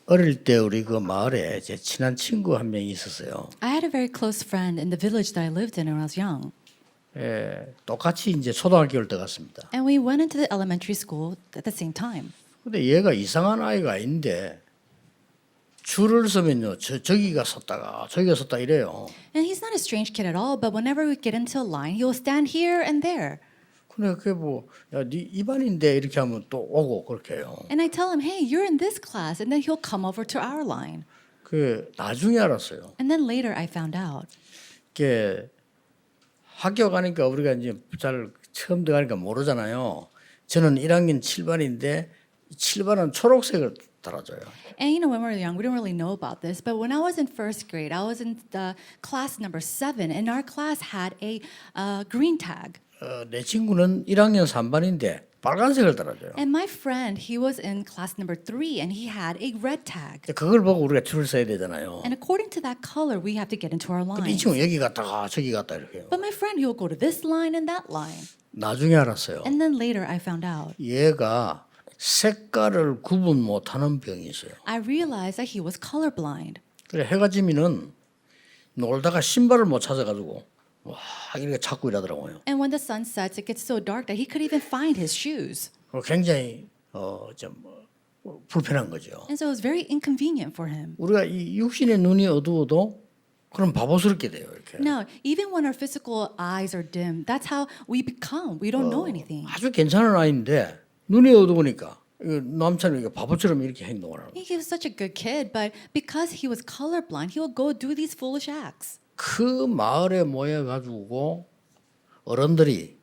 어릴 때 우리 그 마을에 제 친한 친구 한 명이 있었어요. I had a very close friend in the village that I lived in when I was young. 똑같이 이제 초등학교를 들어갔습니다. And we went into the elementary school at the same time. 근데 얘가 이상한 아이가 아닌데 줄을 서면요 저기가 섰다가 저기가 섰다 이래요. And he's not a strange kid at all, but whenever we get into a line, he will stand here and there. 근데 그게 뭐야 네 이반인데 이렇게 하면 또 오고 그렇게 해요. And I tell him, hey, you're in this class. And then he'll come over to our line. 그 나중에 알았어요. And then later I found out. 이게 학교 가니까 우리가 이제 잘 처음 들어가니까 모르잖아요. 저는 1학년 7반인데 7반은 초록색을 달아줘요. And when we were young, we didn't really know about this. But when I was in first grade, I was in the class number 7, and our class had a green tag. 내 친구는 1학년 3반인데 빨간색을 달아줘요. And my friend, he was in class number 3, and he had a red tag. 그걸 보고 우리가 줄을 서야 되잖아요. And according to that color, we have to get into our 근데 이 line. 친구 여기 갔다가 저기 갔다 이렇게 해요. But my friend, he'll go to this line and that line. 나중에 알았어요. And then later I found out. 얘가 색깔을 구분 못하는 병이 있어요. I realized that he was colorblind. 그래 해가 지면은 놀다가 신발을 못 찾아가지고 와 이렇게 찾고 이러더라고요. And when the sun sets, it gets so dark that he could even find his shoes. 굉장히 좀 불편한 거죠. And so it was very inconvenient for him. 우리가 이 육신의 눈이 어두워도 그럼 바보스럽게 돼요. 이렇게 Now, even when our physical eyes are dim, that's how we become. We don't know anything. 아주 괜찮은 아이인데 눈이 어두우니까 남처럼 이렇게 바보처럼 이렇게 행동을 하는. He was such a good kid, but because he was colorblind, he would go do these foolish acts. 그 마을에 모여 가지고 어른들이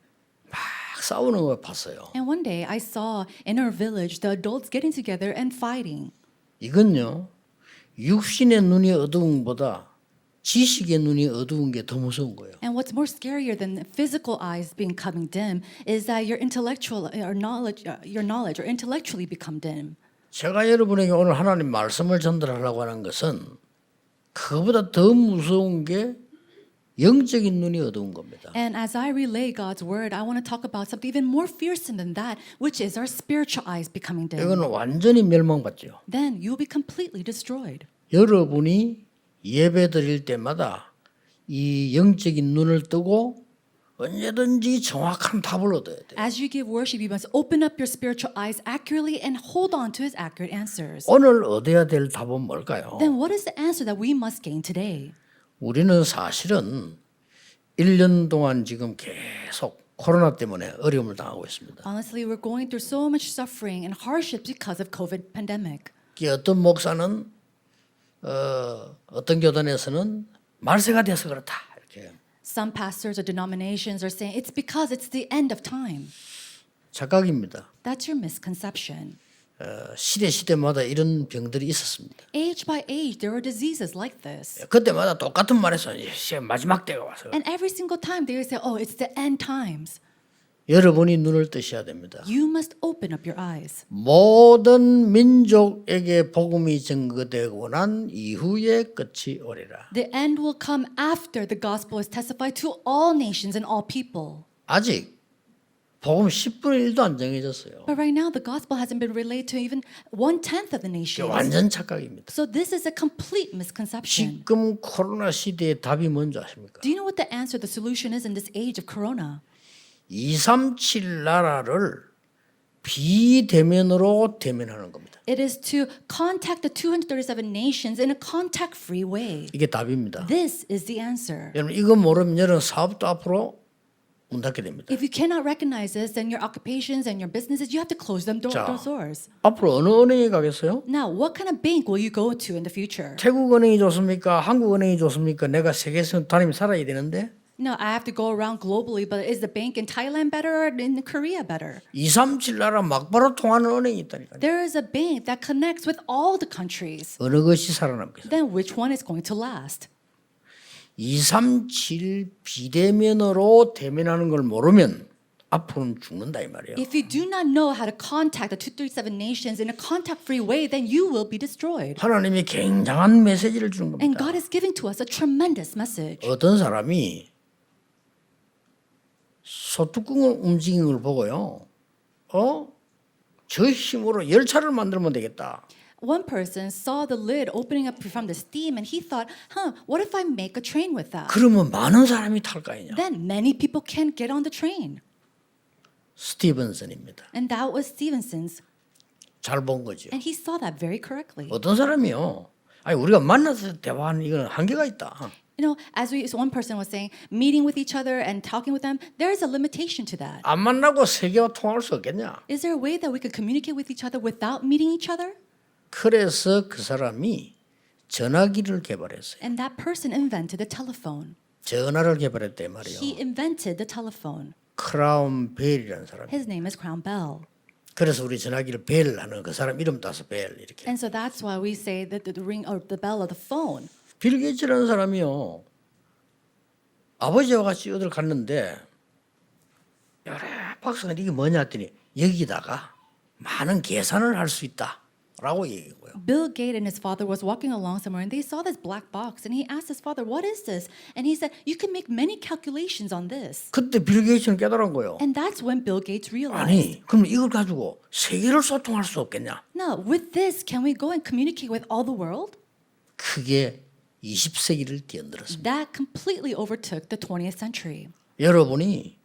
막 싸우는 걸 봤어요. And one day I saw in our village the adults getting together and fighting. 이건요 육신의 눈이 어두운 것보다 지식의 눈이 어두운 게 더 무서운 거예요. And what's more scarier than physical eyes becoming dim is that your knowledge or intellectually become dim. 제가 여러분에게 오늘 하나님 말씀을 전달하려고 하는 것은 그보다 더 무서운 게 영적인 눈이 어두운 겁니다. And as I relay God's word, I want to talk about something even more fearsome than that, which is our spiritual eyes becoming dim. 이거는 완전히 멸망받죠. Then you'll be completely destroyed. 여러분이 예배 드릴 때마다 이 영적인 눈을 뜨고 언제든지 정확한 답을 얻어야 돼요. As you give worship, you must open up your spiritual eyes accurately and hold on to his accurate answers. 오늘 얻어야 될 답은 뭘까요? Then what is the answer that we must gain today? 우리는 사실은 1년 동안 지금 계속 코로나 때문에 어려움을 당하고 있습니다. Honestly, we're going through so much suffering and hardship because of COVID pandemic. 어떤 목사는 어떤 교단에서는 말세가 돼서 그렇다 이렇게. Some pastors or denominations are saying it's because it's the end of time. 착각입니다. That's your misconception. 시대마다 이런 병들이 있었습니다. Age by age, there were diseases like this. 그때마다 똑같은 말에서 이제 마지막 때가 와서 And every single time they would say, oh, it's the end times. 여러분이 눈을 뜨셔야 됩니다. You must open up your eyes. 모든 민족에게 복음이 증거되고 난 이후에 끝이 오리라. The end will come after the gospel is testified to all nations and all people. 아직 복음 10분의 1도 안 정해졌어요. But right now, the gospel hasn't been relayed to even 1/10 of the nations. 완전 착각입니다. So this is a complete misconception. 지금 코로나 시대의 답이 뭔지 아십니까? Do you know what the answer, the solution is in this age of corona? 237 나라를 비대면으로 대면하는 겁니다. It is to contact the 237 nations in a contact-free way. 이게 답입니다. This is the answer. 여러분 이거 모르면 여러분 사업도 앞으로 문 닫게 됩니다. If you cannot recognize this, then your occupations and your businesses, you have to close them 자. those doors. 앞으로 어느 은행에 가겠어요? Now, what kind of bank will you go to in the future? 태국 은행이 좋습니까? 한국 은행이 좋습니까? 내가 세계에서 다니면 살아야 되는데 No, I have to go around globally, but is the bank in Thailand better or in Korea better? 237 나라 막바로 통하는 은행이 있다니까요. There is a bank that connects with all the countries. 어느 것이 살아남겠어요? Then which one is going to last? 237 비대면으로 대면하는 걸 모르면 앞으로는 죽는다 이 말이에요. If you do not know how to contact the 237 nations in a contact-free way, then you will be destroyed. 하나님이 굉장한 메시지를 주는 And 겁니다. God is giving to us a tremendous message. 어떤 사람이 소뚜껑을 움직이는 걸 보고요. 저 힘으로 열차를 만들면 되겠다. One person saw the lid opening up from the steam and he thought, what if I make a train with that? 그러면 많은 사람이 탈 거 아니냐. Then many people can get on the train. 스티븐슨입니다. And that was Stevenson's. 잘 본 거죠. And he saw that very correctly. 어떤 사람이요. 아니 우리가 만나서 대화하는 이건 한계가 있다. You know, as one person was saying, meeting with each other and talking with them, there is a limitation to that. 안 만나고 세계와 통할 수 없겠냐. Is there a way that we could communicate with each other without meeting each other? 그래서 그 사람이 전화기를 개발했어요. And that person invented the telephone. 전화를 개발했단 말이에요. He invented the telephone. 크라운 벨이라는 사람. His name is Crown Bell. 그래서 우리 전화기를 벨 하는 그 사람 이름 따서 벨 이렇게. And so that's why we say that the ring or the bell of the phone. 빌 게이츠라는 사람이요. 아버지와 같이 어딜 갔는데 여러 박사가 이게 뭐냐 했더니 여기다가 많은 계산을 할 수 있다라고 얘기한 거예요. Bill Gates and his father was walking along somewhere and they saw this black box and he asked his father, "What is this?" And he said, "You can make many calculations on this." 그때 빌 게이츠는 깨달은 거예요. And that's when Bill Gates realized, 아니 그럼 이걸 가지고 세계를 소통할 수 없겠냐? "No, with this can we go and communicate with all the world?" 그게 20세기를 뛰어들었습니다. That completely overtook the 20th century. 여러분이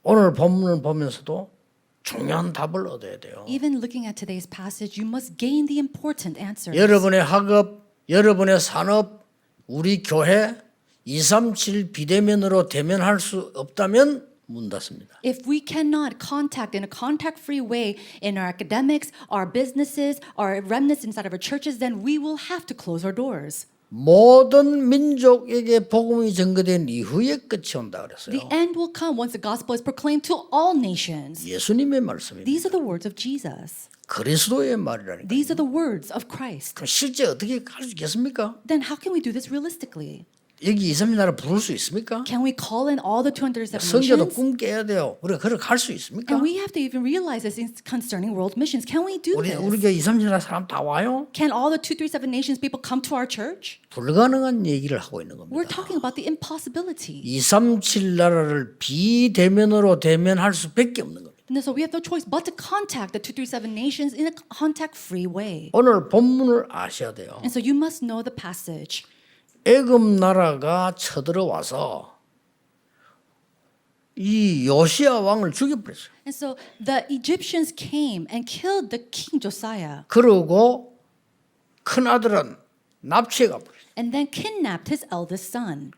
오늘 본문을 보면서도 중요한 답을 얻어야 돼요. Even looking at today's passage, you must gain the important answers. 여러분의 학업, 여러분의 산업, 우리 교회 237 비대면으로 대면할 수 없다면 문 닫습니다. If we cannot contact in a contact-free way in our academics, our businesses, our remnants inside of our churches, then we will have to close our doors. 모든 민족에게 복음이 전거된 이후에 끝이 온다 그랬어요. The end will come once the gospel is proclaimed to all nations. 예수님의 말씀입니다. These are the words of Jesus. 그리스도의 말이라니까. These are the words of Christ. 그럼 실제 어떻게 할 수 있겠습니까? Then how can we do this realistically? 여기 2, 3일 나라 부를 수 있습니까? Can we call in all the 207 성교도 nations? 꿈 깨야 돼요. 우리가 그렇게 할 수 있습니까? And we have to even realize this concerning world missions. Can we do 우리 this? 교회 2, 3일 나라 사람 다 와요? Can all the 237 nations people come to our church? 불가능한 얘기를 하고 있는 We're 겁니다. talking about the impossibility. 2, 3, 7 나라를 비대면으로 대면할 수밖에 없는 겁니다. And so we have no choice but to contact the 237 nations in a contact-free way. 오늘 본문을 아셔야 돼요. And so you must know the passage. 애굽 나라가 쳐들어와서 이 요시야 왕을 죽여버렸어요. And so the Egyptians came and killed the king Josiah 그러고 큰 아들은 납치해 가버렸어요. and then kidnapped his eldest son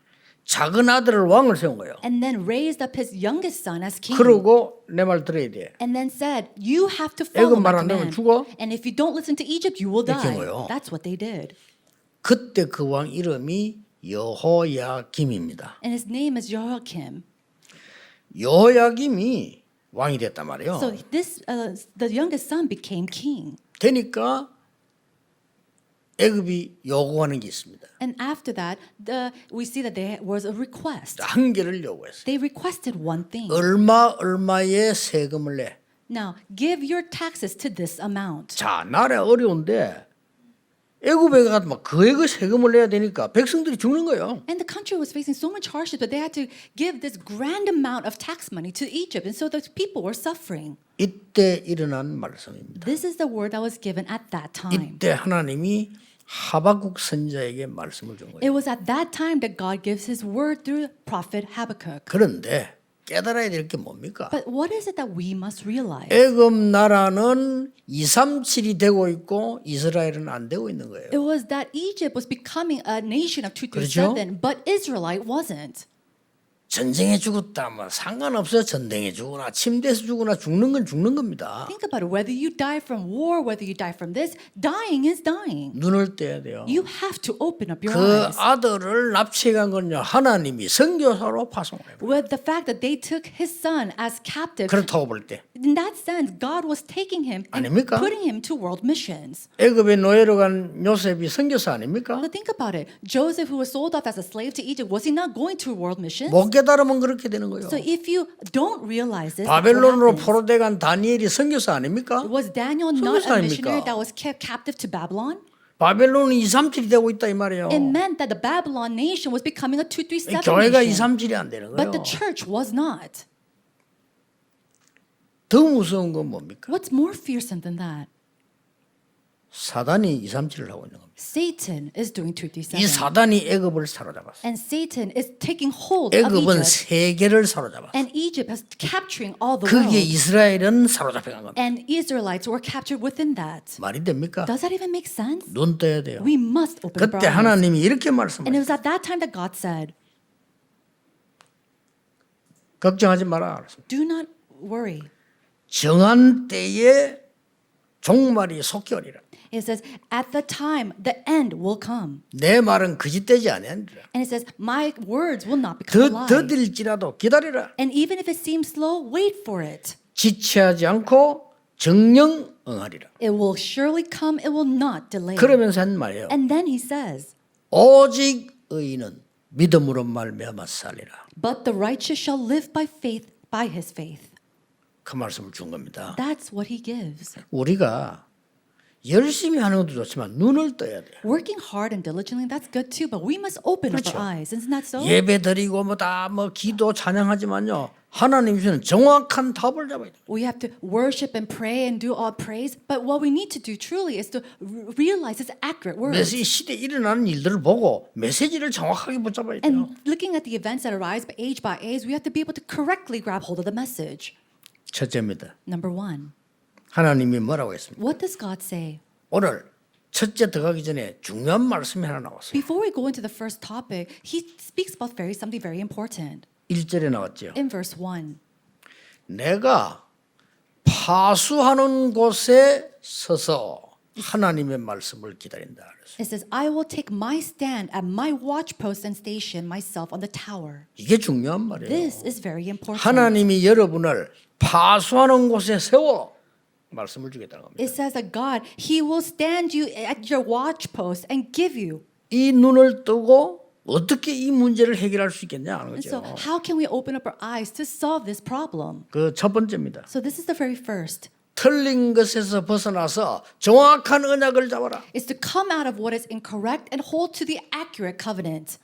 작은 아들을 왕을 세운 거예요. and then raised up his youngest son as king. 그러고 내 말 들어야 돼. And then said, you have to follow 애굽 my 말 안 들으면 command. 죽어? And if you don't listen to Egypt, you will 이렇게 한 die. 거예요. That's what they did. 그때 그 왕 이름이 여호야김입니다. And his name is Jehoiakim. 여호야김이 왕이 됐단 말이에요. So this, the youngest son became king. 되니까 애굽이 요구하는 게 있습니다. And after that, we see that there was a request. 한 개를 요구했어요. They requested one thing. 얼마의 세금을 내. Now, give your taxes to this amount. 자, 나라 어려운데 애굽에 가서 막 그의 세금을 내야 되니까 백성들이 죽는 거예요. And the country was facing so much hardship that they had to give this grand amount of tax money to Egypt. And so the people were suffering. 이때 일어난 말씀입니다. This is the word that was given at that time. 이때 하나님이 하박국 선지자에게 말씀을 준 거예요. It was at that time that God gives his word through prophet Habakkuk. 그런데 깨달아야 될 게 뭡니까? But what is it that we must realize? 애굽 나라는 237이 되고 있고 이스라엘은 안 되고 있는 거예요. It was that Egypt was becoming a nation of 237, but Israelite wasn't. 전쟁에 죽었다 뭐 상관없어요. 전쟁에 죽거나 침대에서 죽거나 죽는 건 죽는 겁니다. Think about it. Whether you die from war, whether you die from this, dying is dying. 눈을 떼야 돼요. You have to open up your 그 eyes. 아들을 납치한 건요 하나님이 선교사로 파송해요. With the fact that they took his son as captive, 그렇다고 볼 때 in that sense, God was taking him and 아닙니까? putting him to world missions. 애굽의 노예로 간 요셉이 선교사 아닙니까? But think about it. Joseph, who was sold off as a slave to Egypt, was he not going to world missions? 못 깨달으면 그렇게 되는 거예요. So if you don't realize this, that's what 바벨론으로 happens. 포로돼 간 다니엘이 선교사 아닙니까? Was Daniel not 선교사 a missionary 아닙니까? that was kept captive to Babylon? 바벨론은 237이 되고 있다 이 말이에요. It meant that the Babylon nation was becoming a 237 교회가 nation. 237이 안 되는 But 거예요. the church was not. 더 무서운 건 뭡니까? What's more fearsome than that? 사단이 237을 하고 있는 겁니다. Satan is doing 이 237. 사단이 애굽을 사로잡았어요. And Satan is taking hold of 애굽은 Egypt. 세계를 사로잡았어요. And Egypt is capturing all the 거기에 world. 이스라엘은 사로잡혀간 겁니다. And Israelites were captured within that. 말이 됩니까? Does that even make sense? 눈 떠야 돼요. We must open up 그때 our eyes. 하나님이 이렇게 And it 말씀하셨어요. was at that time that God said, 걱정하지 마라. do not worry. 정한 때에 종말이 속히 오리라. It says, at the time, the end will come. 내 말은 거짓되지 아니하니라. And it says, my words will not become a lie. 더딜지라도 기다리라. And even if it seems slow, wait for it. 지체하지 않고 정령 응하리라. It will surely come, it will not delay. 그러면서 한 말이에요. And then he says, 오직 의인은 믿음으로 말미암아 살리라. but the righteous shall live by faith, by his faith. 그 말씀을 준 겁니다. That's what he gives. 우리가 열심히 하는 것도 좋지만 눈을 떠야 돼요. Working hard and diligently, that's good too, but we must open up 그렇죠. our eyes. Isn't that so? 예배 드리고 뭐 기도 찬양하지만요. 하나님 주시는 정확한 답을 잡아야 돼요. We have to worship and pray and do all praise, but what we need to do truly is to realize it's accurate words. 메시지 시대에 일어나는 일들을 보고 메시지를 정확하게 붙잡아야 돼요. And looking at the events that arise by age, we have to be able to correctly grab hold of the message. 첫째입니다. Number one, 하나님이 뭐라고 했습니까? what does God say? 오늘 첫째 들어가기 전에 중요한 말씀이 하나 나왔어요. Before we go into the first topic, he speaks about something very important. 1절에 나왔죠. In verse 1, 내가 파수하는 곳에 서서 하나님의 말씀을 기다린다. 그랬어요. it says, I will take my stand at my watch post and station myself on the tower. 이게 중요한 말이에요. This is very important. 하나님이 여러분을 파수하는 곳에 세워 말씀을 주겠다는 겁니다. It says that God, He will stand you at your watch post and give you. 이 눈을 뜨고 어떻게 이 문제를 해결할 수 있겠냐 하는 And so, 거죠. how can we open up our eyes to solve this problem? 그 첫 번째입니다. So, this is the very first. 틀린 것에서 벗어나서 정확한 언약을 잡아라. Is to come out of what is incorrect and hold to the accurate covenant.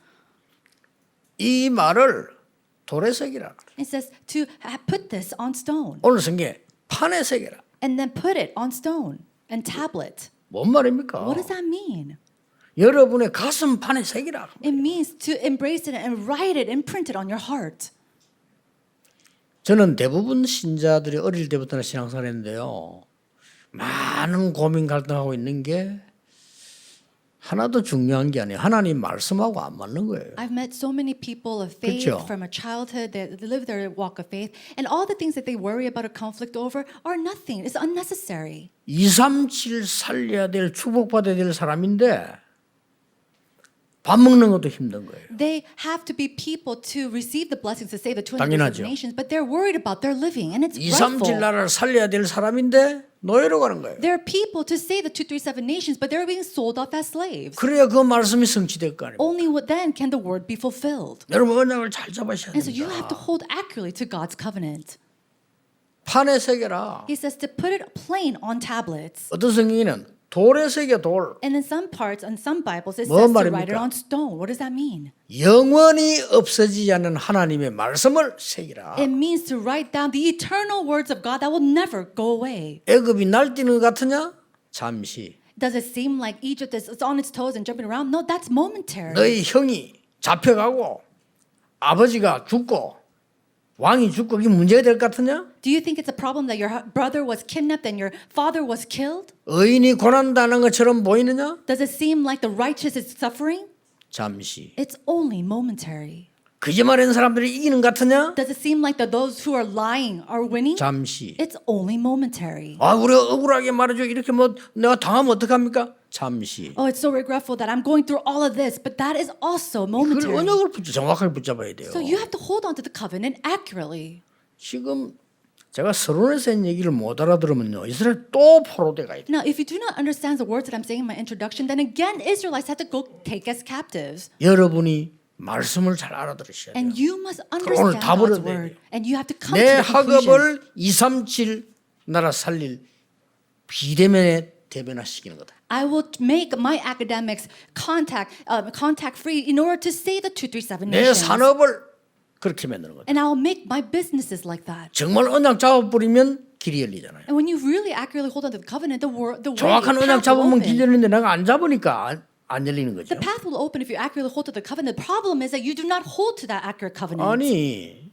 이 말을 돌에 새기라. It says to put this on stone 오늘 성경에 판에 새기라. and then put it on stone and tablet. 뭔 말입니까? What does that mean? 여러분의 가슴판에 새기라. It means to embrace it and write it and print it on your heart. 저는 대부분 신자들이 어릴 때부터는 신앙생활을 했는데요. 많은 고민 갈등하고 있는 게 하나도 중요한 게 아니에요. 하나님 말씀하고 안 맞는 거예요. I've met so many people of faith 그렇죠. from a childhood that live their walk of faith, and all the things that they worry about or conflict over are nothing. It's unnecessary. 237 살려야 될 축복받아야 될 사람인데 밥 먹는 것도 힘든 거예요. They have to be people to receive the blessings to save the 237 당연하죠. nations, but they're worried about their living, and it's 237 rightful. 나라를 살려야 될 사람인데 노예로 가는 거예요. There are people to save the 237 nations, but they're being sold off as slaves. 그래야 그 말씀이 성취될 거 아니에요. Only then can the word be fulfilled. 여러분 언약을 잘 잡으셔야 And so you have to 됩니다. hold accurately to God's covenant. 판에 새겨라. He says to put it plain on tablets. 어떤 성경에는 돌에 새겨 돌. And in some parts, on some Bibles, it 뭔 says to write it 말입니까? on stone. What does that mean? 영원히 없어지지 않는 하나님의 말씀을 새기라. It means to write down the eternal words of God that will never go away. 애굽이 날뛰는 것 같으냐? 잠시. Does it seem like Egypt is on its toes and jumping around? No, that's momentary. 너희 형이 잡혀가고 아버지가 죽고 왕이 죽고 이게 문제가 될 것 같으냐? Do you think it's a problem that your brother was kidnapped and your father was killed? 의인이 고난당하는 것처럼 보이느냐? Does it seem like the righteous is suffering? 잠시. It's only momentary. 거짓말하는 사람들이 이기는 것 같으냐? Does it seem like that those who are lying are winning? 잠시. It's only momentary. 아, 우리가 억울하게 말해줘. 이렇게 뭐 내가 당하면 어떡합니까? 잠시. Oh, it's so regretful that I'm going through all of this, but that is also 그걸 momentary. 언약을 정확하게 붙잡아야 돼요. So you have to hold on to the covenant accurately. 지금 제가 서론에서 한 얘기를 못 알아들으면요. 이스라엘 또 포로돼 가야 돼요. Now, if you do not understand the words that I'm saying in my introduction, then again, Israelites have to go take as captives. 여러분이 말씀을 잘 알아들으셔야 돼요. And you must 오늘 understand 답을 God's 얻어야 word. 돼요. And you have to come 내 to the conclusion. 학업을 237 나라 살릴 비대면에 대변화시키는 거다. I will make my academics contact free in order to save the 237 내 nations. 산업을 그렇게 만드는 거다. And I will make my businesses like that. 정말 언약 잡아버리면 길이 열리잖아요. And when you really accurately hold on to the covenant, the way 정확한 언약 path will 잡으면 open. 길 열리는데 내가 안 잡으니까 안 열리는 거죠. The path will open if you accurately hold to the covenant. The problem is that you do not hold to that accurate covenant. 아니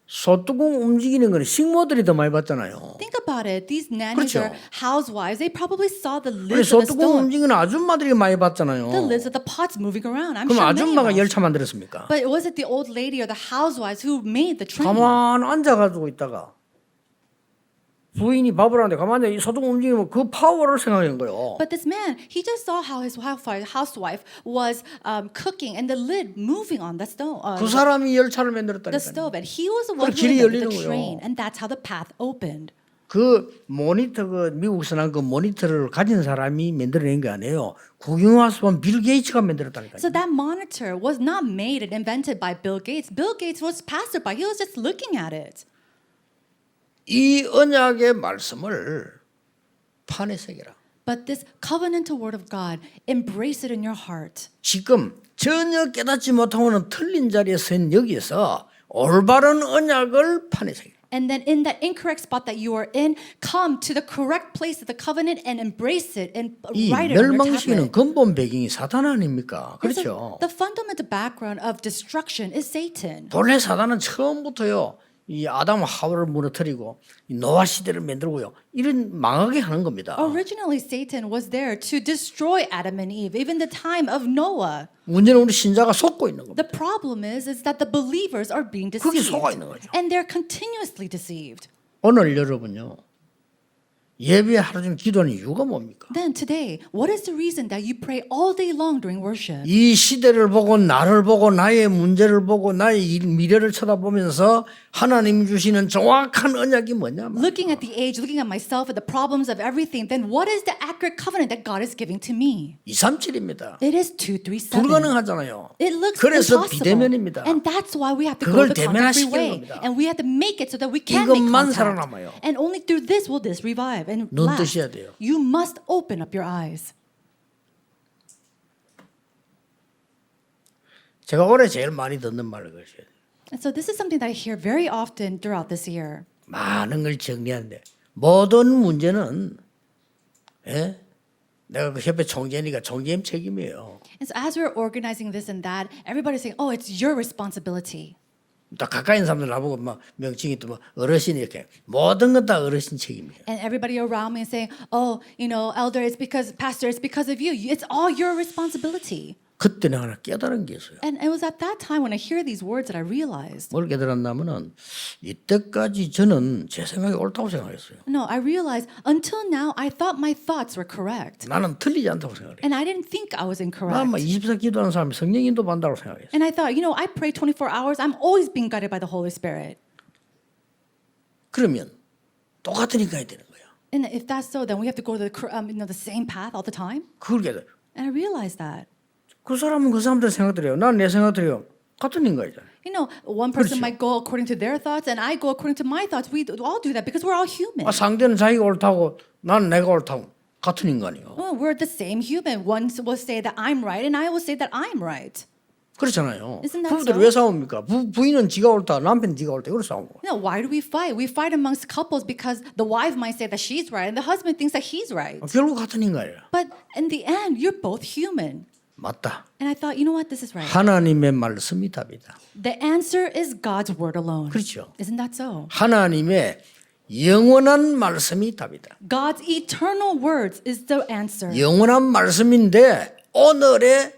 소뚜껑 움직이는 거는 식모들이 더 많이 봤잖아요. Think about it. These nannies 그렇죠. or housewives, they probably saw the 우리 lids of the 소뚜껑 stone, 움직이는 아줌마들이 많이 the 봤잖아요. lids of the pots moving around. I'm 그럼 sure many 아줌마가 of us. 열차 만들었습니까? But was it the old lady or the housewives who made the train? 가만 앉아가지고 있다가 부인이 밥을 하는데 가만히 앉아 이 소뚜껑 움직이면 그 파워를 생각한 거예요. But this man, he just saw how his housewife was cooking and the lid moving on the stove. 그 사람이 열차를 The 만들었다니까요. stove, and he was the one 그럼 who 길이 invented 열리는 the 거예요. train, and that's how the path opened. 그 모니터 그 미국에서 난 그 모니터를 가진 사람이 만들어낸 게 아니에요. 구경와서 본 빌 게이츠가 만들었다니까요. So that monitor was not made and invented by Bill Gates. Bill Gates was passerby. He was just looking at it. 이 언약의 말씀을 판에 새겨라. But this covenantal word of God, embrace it in your heart. 지금 전혀 깨닫지 못하고는 틀린 자리에 선 여기에서 올바른 언약을 판에 새겨라. And then in that incorrect spot that you are in, come to the correct place of the covenant and embrace it and 이 write it on your 멸망시키는 tablet. 근본 배경이 사단 아닙니까? And so 그렇죠. the fundamental background of destruction is Satan. 본래 사단은 처음부터요. 이 아담 하와를 무너뜨리고 이 노아 시대를 만들고요. 이런 망하게 하는 겁니다. Originally, Satan was there to destroy Adam and Eve, even the time of Noah. 문제는 우리 신자가 속고 있는 겁니다. The problem is that the believers are being 그게 deceived. 속아 있는 거죠. And they're continuously deceived. 오늘 여러분요. 예배 하루 종일 기도하는 이유가 뭡니까? Then today, what is the reason that you pray all day long during worship? 이 시대를 보고 나를 보고 나의 문제를 보고 나의 미래를 쳐다보면서 하나님 주시는 정확한 언약이 뭐냐? Looking at the age, looking at myself and the problems of everything, then what is the accurate covenant that God is giving to me? 237입니다. It is 237. 불가능하잖아요. It looks 그래서 impossible. 비대면입니다. And that's why we have to 그걸 go the contrary 대면화시키는 way. 겁니다. And we have to make it so that we can make 이것만 contact. 살아남아요. And only through this will this revive and 눈 last. 뜨셔야 돼요. You must open up your eyes. 제가 올해 제일 많이 듣는 말을 그러셔야 돼요. And so this is something that I hear very often throughout this year. 많은 걸 정리하는데 모든 문제는 예? 내가 그 협회 총재니까 총재님 책임이에요. And so as we're organizing this and that, everybody's saying, oh, it's your responsibility. 또 가까이 있는 사람들 나보고 막 명칭이 또 뭐 어르신 이렇게 모든 건 다 어르신 책임이에요. And everybody around me is saying, oh, elder, it's because, pastor, it's because of you. It's all your responsibility. 그때 내가 하나 깨달은 게 있어요. And it was at that time when I hear these words that I realized. 뭘 깨달았냐면은 이때까지 저는 제 생각이 옳다고 생각했어요. No, I realized until now I thought my thoughts were correct. 나는 틀리지 않다고 생각해요. And I didn't think I was incorrect. 나는 막 24 기도하는 사람이 성령 인도 받는다고 생각했어요. And I thought, I pray 24 hours. I'm always being guided by the Holy Spirit. 그러면 똑같으니까 해야 되는 거예요. And if that's so, then we have to go to the same path all the time. 그걸 깨달아요. And I realized that. 그 사람은 그 사람들 생각들이에요. 난 내 생각들이에요. 같은 인간이잖아요. One person 그렇죠. might go according to their thoughts, and I go according to my thoughts. We all do that because we're all human. 상대는 자기가 옳다고 나는 내가 옳다고 같은 인간이요. Oh, we're the same human. One will say that I'm right, and I will say that I'm right. 그렇잖아요. Isn't that 부부들 so? 왜 싸웁니까? 부인은 지가 옳다, 남편은 지가 옳다. 이걸 싸우고. Why do we fight? We fight amongst couples because the wife might say that she's right, and the husband thinks that he's right. 결국 같은 인간이에요. But in the end, you're both human. 맞다. And I thought, you know what? This is right. 하나님의 말씀이 답이다. The answer is God's word alone. 그렇죠. Isn't that so? 하나님의 영원한 말씀이 답이다. God's eternal words is the answer. 영원한 말씀인데 오늘의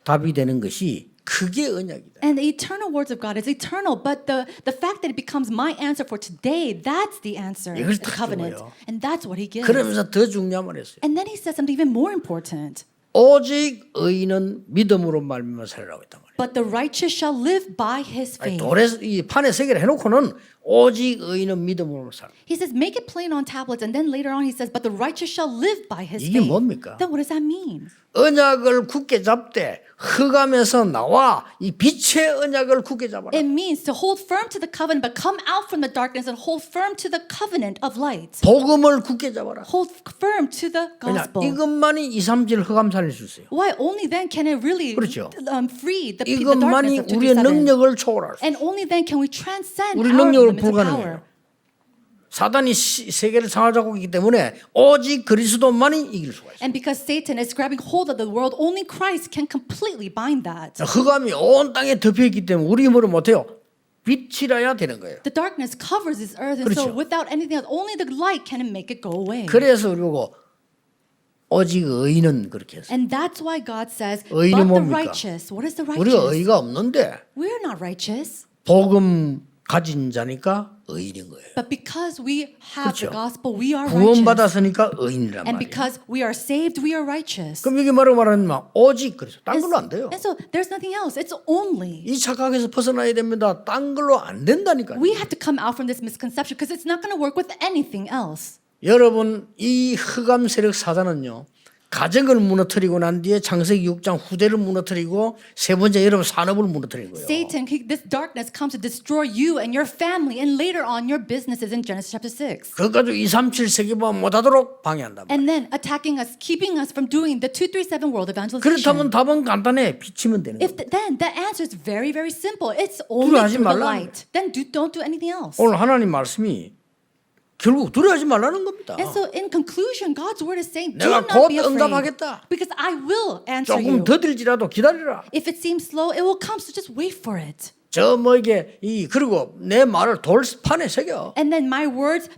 답이 되는 것이 그게 언약이다. And the eternal words of God is eternal, but the fact that it becomes my answer for today, that's the answer, 이걸 the 딱 covenant. 줘요. And that's what he gives. 그러면서 더 중요한 말 했어요. And then he says something even more important. 오직 의인은 믿음으로 말미암아 살리라고 했단 말이에요. But the righteous shall live by his 아니, faith. 돌에 이 판에 세 개를 해놓고는 오직 의인은 믿음으로 살. He says, make it plain on tablets. And then later on he says, but the righteous shall live by his 이게 faith. 뭡니까? Then what does that mean? 언약을 굳게 잡되 흑암에서 나와 이 빛의 언약을 굳게 잡아라. It means to hold firm to the covenant, but come out from the darkness and hold firm to the covenant of light. 복음을 굳게 잡아라. Hold firm to the 그냥 gospel. 이것만이 2, 3질 흑암 살릴 수 있어요. Why? Only then can it really 그렇죠. free the darkness 이것만이 of 우리의 237. 능력을 초월할 수 있어요. And only then can we transcend 우리 our 능력으로 limited 불가능해요. power. 사단이 세계를 장악하고 있기 때문에 오직 그리스도만이 이길 수가 있어요. And because Satan is grabbing hold of the world, only Christ can completely bind that. 흑암이 온 땅에 덮여 있기 때문에 우리 힘으로 못해요. 빛이라야 되는 거예요. The darkness covers this earth, and so 그렇죠. without anything else, only the light can make it go away. 그래서 그리고 오직 의인은 그렇게 했어요. And that's why God says, 의인은 but the 뭡니까? righteous. What is the 우리가 righteous? 의가 없는데 We're not righteous. 복음 가진 자니까 의인인 거예요. But because we have the 그렇죠. gospel, we are righteous. 구원받았으니까 의인이란 And 말이에요. because we are saved, we are righteous. 그럼 이게 말하면 오직 그래서 딴 걸로 안 돼요. And so there's nothing else. It's only. 이 착각에서 벗어나야 됩니다. 딴 걸로 안 된다니까요. We have to come out from this misconception because it's not going to work with anything else. 여러분 이 흑암 세력 사단은요. 가정을 무너뜨리고 난 뒤에 창세기 6장 후대를 무너뜨리고 세 번째 여러분 산업을 무너뜨린 거예요. Satan, this darkness comes to destroy you and your family and later on your businesses in Genesis chapter 6. 그것까지 237 세계보안 못하도록 방해한다. And then attacking us, keeping us from doing the 237 world evangelization. 그렇다면 답은 간단해. 비치면 되는 거예요. Then the answer is very, very simple. It's only 두려워하지 through the 말라는 light. Then don't do anything else. 오늘 하나님 말씀이 결국 두려워하지 말라는 겁니다. And so in conclusion, God's word is saying, do 내가 not 곧 be afraid. 응답하겠다. Because I will answer 조금 you. 더딜지라도 기다리라. If it seems slow, it will come. So just wait for it. 저 뭐에게 그리고 내 말을 돌판에 새겨 And then my words,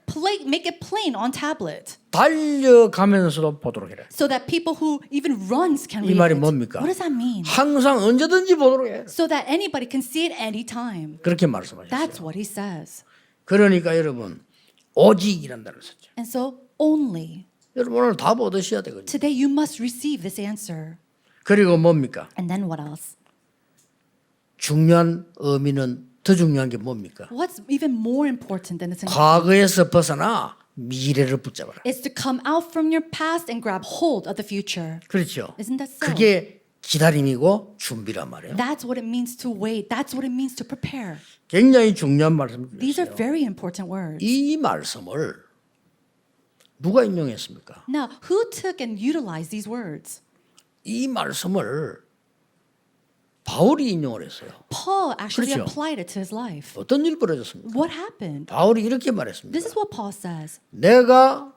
make it plain on tablet. 달려가면서도 보도록 해라. So that people who even runs can 이 read 말이 it. 뭡니까? What does that mean? 항상 언제든지 보도록 해. So that anybody can see it anytime. 그렇게 말씀하셨어요. That's what he says. 그러니까 여러분 오직이란 단어를 썼죠. And so only. 여러분 오늘 답 얻으셔야 되거든요. Today you must receive this answer. 그리고 뭡니까? And then what else? 중요한 의미는 더 중요한 게 뭡니까? What's even more important than this 과거에서 벗어나 미래를 붙잡아라. is to come out from your past and grab hold of the future. 그렇죠. Isn't that so? 그게 기다림이고 준비란 말이에요. That's what it means to wait. That's what it means to prepare. 굉장히 중요한 These are 말씀이세요. very important words. 이 말씀을 누가 인용했습니까? Now, who took and utilized these words? 이 말씀을 바울이 인용을 했어요. Paul actually 그렇죠. applied it to his life. 어떤 일이 벌어졌습니까? What happened? 바울이 이렇게 말했습니다. This is what Paul says. 내가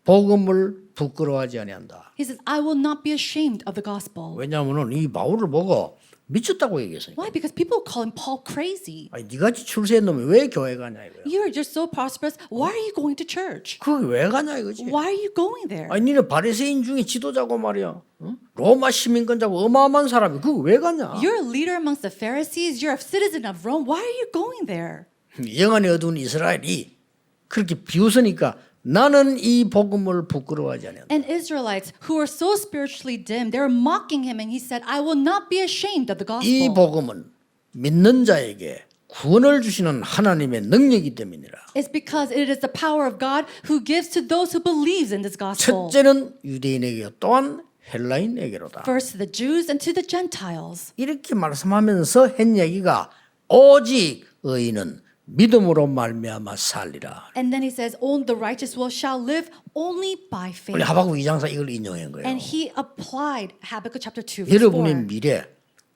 복음을 부끄러워하지 아니한다. He says, I will not be ashamed of the gospel. 왜냐하면 이 바울을 보고 미쳤다고 얘기했으니까. Why? Because people call him Paul crazy. 아니 니같이 출세한 놈이 왜 교회 가냐 이거야. You're just so prosperous. Why are you going to church? 그게 왜 가냐 이거지. Why are you going there? 아니 니네 바리새인 중에 지도자고 말이야. 응? 로마 시민권자고 어마어마한 사람이 그거 왜 가냐. You're a leader amongst the Pharisees. You're a citizen of Rome. Why are you going there? 영안이 어두운 이스라엘이 그렇게 비웃으니까 나는 이 복음을 부끄러워하지 않는다. And Israelites who are so spiritually dim, they were mocking him, and he said, I will not be ashamed of the 이 gospel. 복음은 믿는 자에게 구원을 주시는 하나님의 능력이기 때문이라. It's because it is the power of God who gives to those who believes in this gospel. 첫째는 유대인에게 또한 헬라인에게로다. First to the Jews and to the Gentiles. 이렇게 말씀하면서 한 얘기가 오직 의인은 믿음으로 말미암아 살리라. And then he says, only the righteous shall live only by faith. 원래 하박국 2장사 이걸 인용한 거예요. And he applied Habakkuk chapter 2 verse 4. 여러분의 미래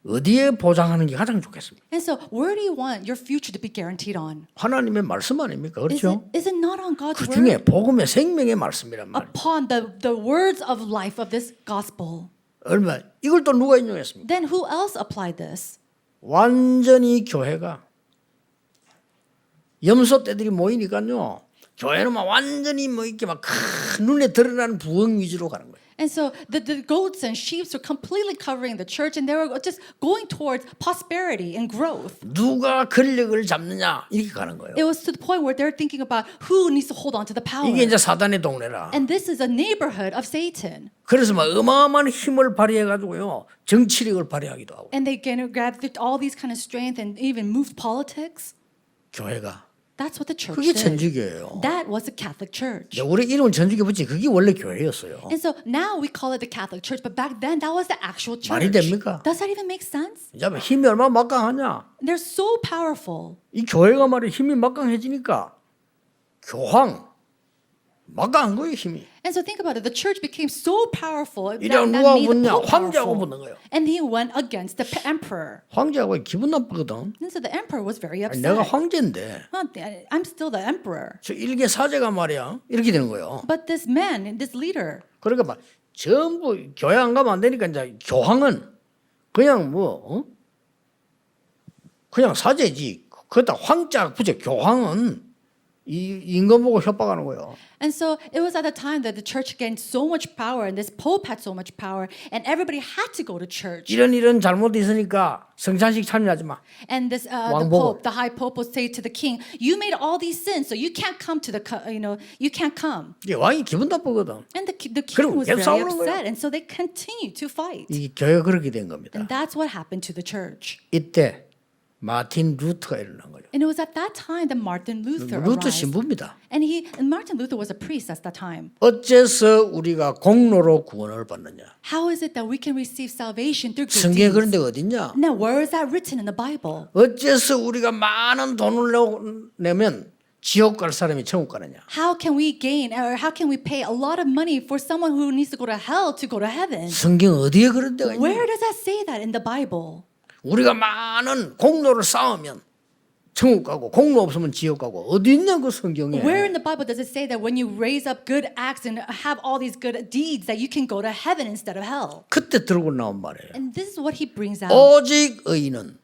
어디에 보장하는 게 가장 좋겠습니까? And so where do you want your future to be guaranteed on? 하나님의 말씀 아닙니까? 그렇죠? Is it not on God's 그 word? 중에 복음의 생명의 말씀이란 말이에요. Upon the words of life of this gospel. 얼마 이걸 또 누가 인용했습니까? Then who else applied this? 완전히 교회가 염소 떼들이 모이니까요. 교회는 막 완전히 뭐 이렇게 막 큰 눈에 드러나는 부흥 위주로 가는 거예요. And so the goats and sheep were completely covering the church, and they were just going towards prosperity and growth. 누가 권력을 잡느냐 이렇게 가는 거예요. It was to the point where they're thinking about who needs to hold on to the power. 이게 이제 사단의 동네라. And this is a neighborhood of Satan. 그래서 막 어마어마한 힘을 발휘해 가지고요 정치력을 발휘하기도 하고. And they gathered all these kind of strength and even moved politics. 교회가 That's what the church 그게 did. 천주교예요. That was the Catholic Church. 우리 이름은 천주교 붙지 그게 원래 교회였어요. And so now we call it the Catholic Church, but back then that was the actual church. 말이 됩니까? Does that even make sense? 이제 힘이 얼마나 막강하냐? They're so powerful. 이 교회가 말이 힘이 막강해지니까 교황 막강한 거예요 힘이. And so think about it. The church became so powerful that, 이래야 that 누가 made the 붙냐? Pope 황제하고 powerful. 붙는 거예요. And he went against the emperor. 황제하고 기분 나쁘거든. And so the emperor was very 아니, upset. 내가 황제인데 I'm still the emperor. 저 일개 사제가 말이야 이렇게 되는 거예요. But this man, this leader, 그러니까 막 전부 교회 안 가면 안 되니까 이제 교황은 그냥 뭐 그냥 사제지. 그다 황자 부제 교황은 이 임금 보고 협박하는 거예요. and so it was at the time that the church gained so much power and this pope had so much power and everybody had to go to church. 이런 잘못이 있으니까 성찬식 참여하지 마. And this the 왕복. pope, the high pope would say to the king, "You made all these sins, so you can't come to you can't come." 이게 왕이 기분 나쁘거든. And the 그리고 king was 계속 very 싸우는 거예요. upset, and so they continued to fight. 이 교회가 그렇게 된 겁니다. And that's what happened to the church. 이때 마틴 루터가 일어난 거예요. And it was at that time that Martin Luther 루터 arose. 신부입니다. And Martin Luther was a priest at that time. 어째서 우리가 공로로 구원을 받느냐? How is it that we can receive salvation through good 성경에 그런 deeds? 데가 어딨냐? Now, where is that written in the Bible? 어째서 우리가 많은 돈을 내면 지옥 갈 사람이 천국 가느냐? How can we gain or how can we pay a lot of money for someone who needs to go to hell to go to heaven? 성경 어디에 그런 데가 있냐? Where does that say that in the Bible? 우리가 많은 공로를 쌓으면 천국 가고 공로 없으면 지옥 가고 어디 있냐 그 성경에? Where in the Bible does it say that when you raise up good acts and have all these good deeds that you can go to heaven instead of hell? 그때 들고 나온 말이에요. And this is what he brings out. 오직 의인은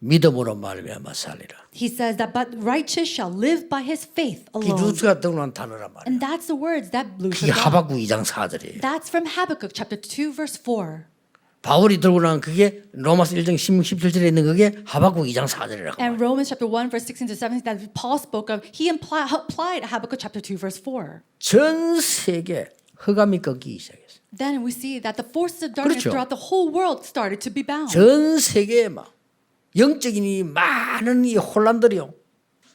믿음으로 말미암아 살리라. He says that but righteous shall live by his faith 이 alone. 루스가 들고 나온 단어란 말이에요. And that's the words that Luther 그게 got. 하박국 2장 4절이에요. That's from Habakkuk chapter 2 verse 4. 바울이 들고 나온 그게 로마서 1장 16, 17절에 있는 그게 하박국 2장 4절이라고. And Romans chapter 1 verse 16 to 17 that Paul spoke of, he applied Habakkuk chapter 2 verse 4. 전 세계 흑암이 꺾이기 시작했어요. Then we see that the forces of darkness 그렇죠. throughout the whole world started to be bound. 전 세계에 막 영적인 이 많은 이 혼란들이요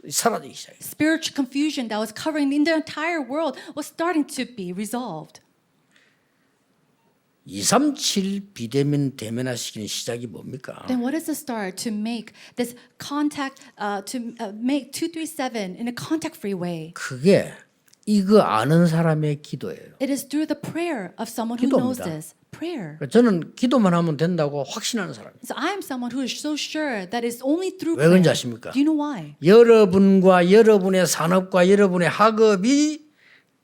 사라지기 시작했어요. Spiritual confusion that was covering the entire world was starting to be resolved. 237 비대면 대면화시키는 시작이 뭡니까? Then what is the start to make this contact, to make 237 in a contact-free way? 그게 이거 아는 사람의 기도예요. It is through the prayer of someone who knows 기도입니다. this. Prayer. 저는 기도만 하면 된다고 확신하는 사람이에요. So I am someone who is so sure that it's only through 왜 prayer. 그런지 아십니까? Do you know why? 여러분과 여러분의 산업과 여러분의 학업이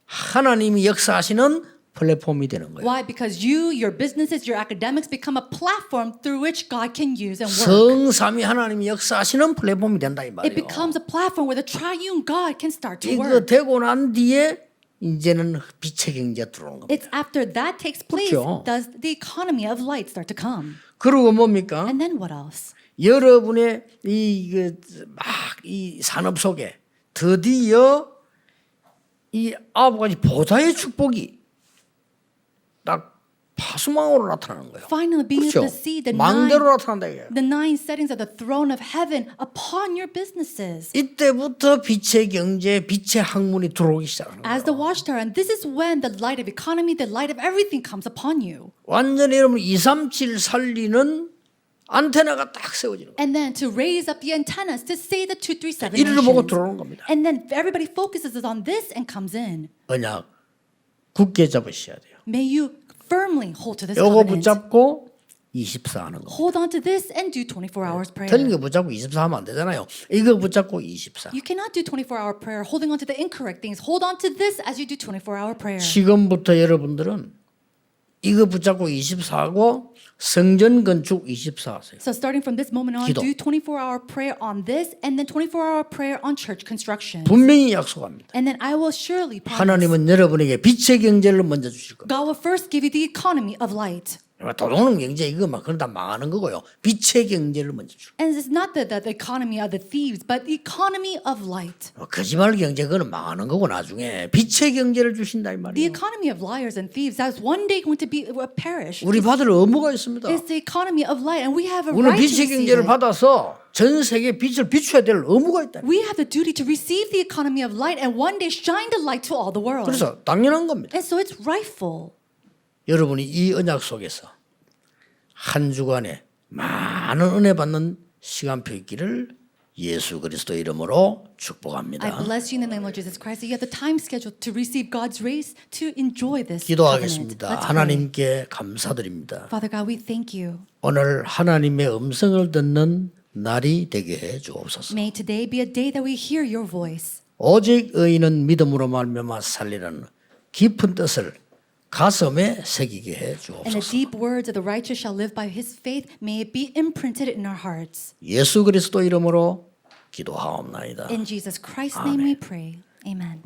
하나님이 역사하시는 플랫폼이 되는 거예요. Why? Because you, your businesses, your academics become a platform through which God can use and work. 성삼위 하나님이 역사하시는 플랫폼이 된다 이 It 말이에요. becomes a platform where the triune God can start to 이거 work. 되고 난 뒤에 이제는 빛의 경제가 들어오는 겁니다. It's after that takes place 그렇죠. does the economy of light start to come. 그리고 뭡니까? And then what else? 여러분의 이 산업 속에 드디어 이 9가지 보좌의 축복이 딱 파수망으로 나타나는 거예요. Finally being 그렇죠? able to see the 망대로 나타난다 이게. the 9 settings of the throne of heaven upon your businesses. 이때부터 빛의 경제, 빛의 학문이 들어오기 시작하는 As 거예요. the watchtower, and this is when the light of economy, the light of everything comes upon you. 완전히 여러분 237 살리는 안테나가 딱 세워지는 거예요. And then to raise up the antennas to say the 237 이리로 보고 nations. 들어오는 겁니다. And then everybody focuses on this and comes in. 언약 굳게 잡으셔야 돼요. May you firmly hold to this 요거 covenant. 붙잡고 24 하는 거. Hold on to this and do 24 hours prayer. 틀린 거 붙잡고 24 하면 안 되잖아요. 이거 붙잡고 24. You cannot do 24-hour prayer holding on to the incorrect things. Hold on to this as you do 24-hour prayer. 지금부터 여러분들은 이거 붙잡고 24하고 성전 건축 24 하세요. So starting from this moment on, 기도. do 24-hour prayer on this and then 24-hour prayer on church construction. 분명히 약속합니다. And then I will surely promise. 하나님은 여러분에게 빛의 경제를 먼저 주실 겁니다. God will first give you the economy of light. 도둑놈 경제 이거 막 그러다 망하는 거고요. 빛의 경제를 먼저 주고. And it's not the economy of the thieves, but the economy of light. 거짓말 경제 그거는 망하는 거고 나중에 빛의 경제를 주신다 이 The 말이에요. economy of liars and thieves that's one day going to be perish. 우리 받을 의무가 있습니다. It's the economy of light, and we have a 우리는 right to 빛의 receive 경제를 it. 받아서 전 세계 빛을 비춰야 될 의무가 있다. We have the duty to receive the economy of light and one day shine the light to all the world. 그래서 당연한 겁니다. And so it's rightful. 여러분이 이 언약 속에서 한 주간에 많은 은혜 받는 시간표 있기를 예수 그리스도 이름으로 I 축복합니다. bless you in the name of Jesus Christ. You have the time scheduled to receive God's grace to enjoy this covenant. 기도하겠습니다. Let's pray. 하나님께 감사드립니다. Father God, we thank you. 오늘 하나님의 음성을 듣는 날이 되게 해 주옵소서. May today be a day that we hear your voice. 오직 의인은 믿음으로 말미암아 살리라는 깊은 뜻을 가슴에 새기게 해 And the 주옵소서. deep words of the righteous shall live by his faith. May it be imprinted in our hearts. 예수 그리스도 이름으로 기도하옵나이다. In Jesus Christ's name we pray. Amen.